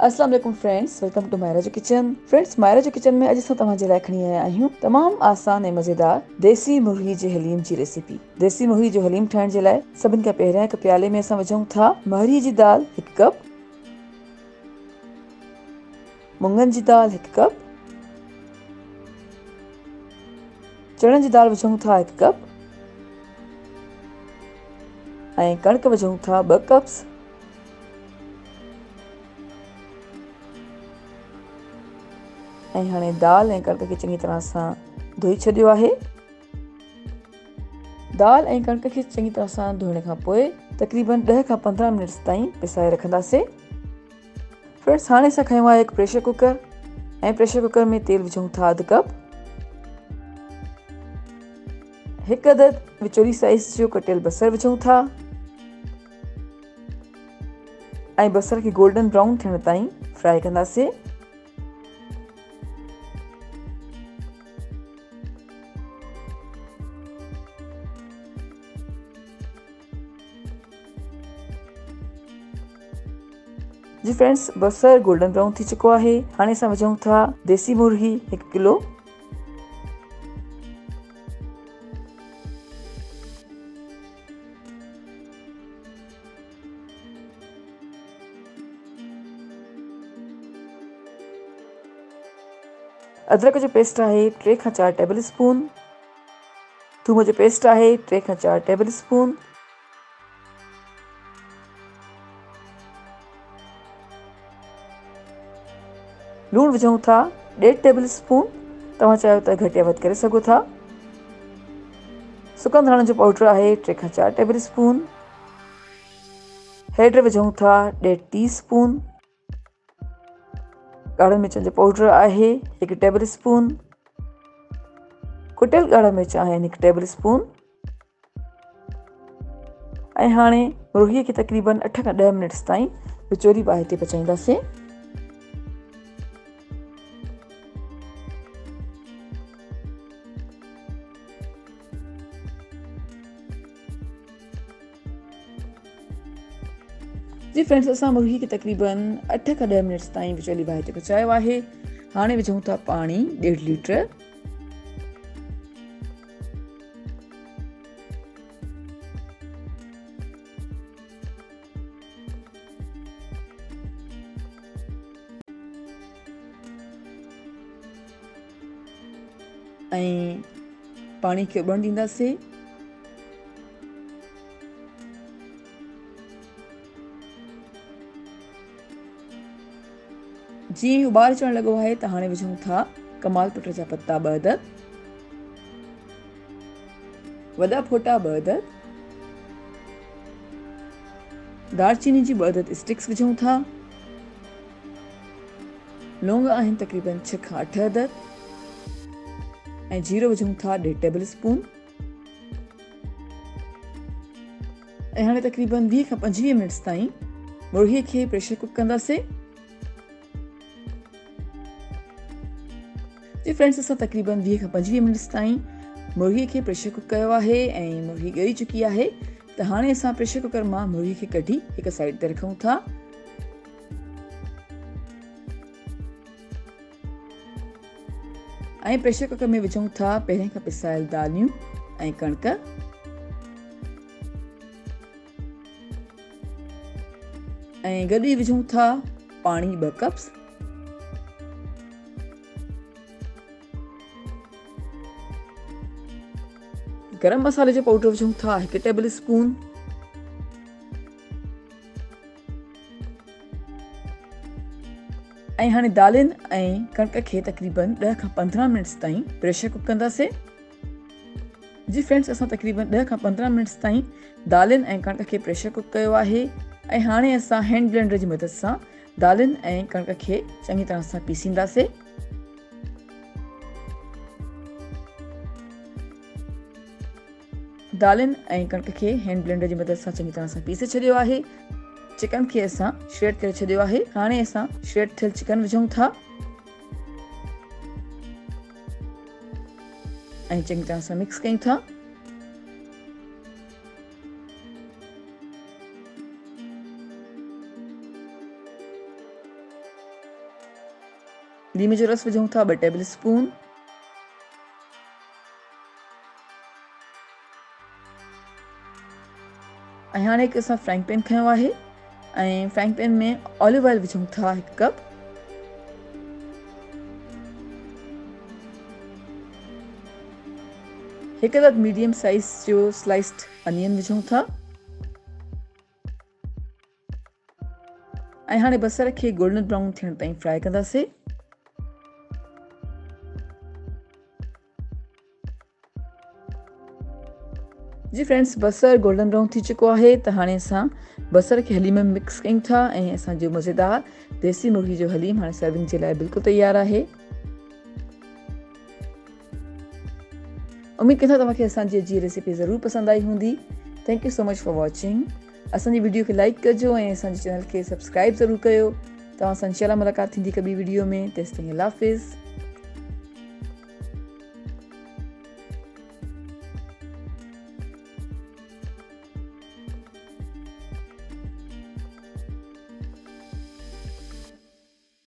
अस्सलाम वालेकुम friends, welcome to Myra जो किचन। फ्रेंड्स, मायरा जो किचन में अॼु असां तव्हांजे लाइ खणी आया आहियूं तमामु आसान ऐं मज़ेदार देसी मुर्गी जे हलीम जी रेसिपी। देसी मुर्गी जो हलीम ठाहिण जे लाइ सभिनि खां पहिरियां हिकु प्याले में असां विझूं था महरी जी दाल 1 कप, मुङनि जी दाल 1 कप, चणनि जी दाल विझूं था 1 कप ऐं कणिक विझूं था 2 कप्स। ऐं हाणे दाल ऐं कणिक खे चङी तरह सां धोई छॾियो आहे। दाल ऐं कणिक खे चङी तरह सां धोइण खां पोइ तक़रीबन 10 खां 15 मिनट्स ताईं पिसाए रखंदासीं। फ्रेंड्स, हाणे असां खयो आहे हिकु प्रेशर कुकर ऐं प्रेशर कुकर में तेल विझूं था 1 कप, 1 अदद विचोली साइज़ जो कटियल बसर विझूं था ऐं बसर खे गोल्डन ब्राउन थियण ताईं फ्राई कंदासीं। जी फ्रेंड्स, बसर गोल्डन ब्राउन थी चुको आहे। हाणे असां विझूं था देसी मुर्गी 1 किलो, अदरक जो पेस्ट आहे 3 खां 4 टेबल स्पून, थूम जो पेस्ट आहे 3 खां 4 टेबल स्पून, लूण विझूं था 1.5 टेबल स्पून, तव्हां चाहियो त घटि या वधि करे सघो था। सुकनि धाणनि जो पाउडर आहे 3 खां 4 टेबल स्पून, हैड विझूं था 1.5 टीस्पून, ॻाढ़नि मिर्चनि जो पाउडर आहे 1 टेबल स्पून, कुटियल ॻाढ़ा मिर्च आहिनि 1 टेबल स्पून। ऐं हाणे मुर्गीअ खे तक़रीबन 8 खां 10 मिनट्स ताईं विचोली बाहि ते पचाईंदासीं। जी फ्रेंड्स, असां मुर्गी खे तक़रीबन 8 खां 10 मिनट्स ताईं विचोली बाहि ते पचायो आहे। हाणे विझूं था पाणी 1.5 लीटर, ऐं पाणी खे उबलण ॾींदासीं। जीअं उबाल अचण लॻो आहे त हाणे विझूं था कमाल पुट जा पत्ता 2 अदद, वॾा फोटा 2 अदद, दालचीनी जी 2 अदद स्टिक्स विझूं था, लौंग आहिनि तक़रीबन 6 खां 8 अदद ऐं जीरो विझूं था 1.5 टेबल स्पून। ऐं हाणे तक़रीबन 20 खां 25 मिनट्स ताईं मुर्गीअ खे प्रेशर कुक कंदासीं। जी फ्रेंड्स, असां तक़रीबन 20 खां 25 मिनट्स ताईं मुर्गीअ खे प्रेशर कुक कयो आहे ऐं मुर्गी ॻरी चुकी आहे। त हाणे असां प्रेशर कुकर मां मुर्गी खे कढी हिकु साइड ते रखूं था। ऐं प्रेशर कुकर में विझूं था पहिरें खां पिसायल दालियूं ऐं कणिक, ऐं गॾु ई विझूं था पाणी 2 कप्स, गरम मसाले जो पाउडर विझूं था 1 टेबल स्पून, ऐं हाणे दालियुनि ऐं कणिक खे तक़रीबन 10 खां 15 मिनट्स ताईं प्रेशर कुक कंदासीं। जी फ्रेंड्स, असां तक़रीबन 10 खां 15 मिनट्स ताईं दालियुनि ऐं कणिक खे प्रेशर कुक कयो आहे। ऐं हाणे असां हैंड ब्लेंडर जी मदद सां दालियुनि ऐं कणिक खे चङी तरह सां पीसींदासीं। दालियुनि ऐं कणिक खे हैंड ब्लेंडर जी मदद सां चङी तरह सां पीसे छॾियो आहे। चिकन खे असां श्रेड करे छॾियो आहे। हाणे असां श्रेड थियल चिकन विझूं था ऐं चङी तरह सां मिक्स कयूं था। लीमे जो रस विझूं था 2 टेबल स्पून। ऐं हाणे हिकु असां फ्राइंग पैन खयो आहे ऐं फ्राइंग पैन में ऑलिव ऑयल विझूं था 1 कप। हिकु अदद मीडियम साइज जो स्लाइस्ड अनियन विझूं था ऐं हाणे बसर खे गोल्डन ब्राउन थियण ताईं फ्राई कंदासीं। जी फ्रेंड्स, बसर गोल्डन ब्राउन थी चुको आहे त हाणे असां बसर खे हलीम में मिक्स कयूं था ऐं असांजो मज़ेदार देसी मुर्गी जो हलीम हाणे सर्विंग जे लाइ बिल्कुलु तयार आहे। उम्मीद कंदा तव्हांखे असांजी अॼु जी रेसिपी ज़रूरु पसंदि आई हूंदी। Thank you so much for watching. असांजी वीडियो खे लाइक कजो ऐं असांजे चैनल खे सब्सक्राइब ज़रूरु कयो। तव्हां सां इंशाल्लाह मुलाक़ात थींदी कॿी वीडियो में। तेसिताईं अल्लाह हाफ़िज़।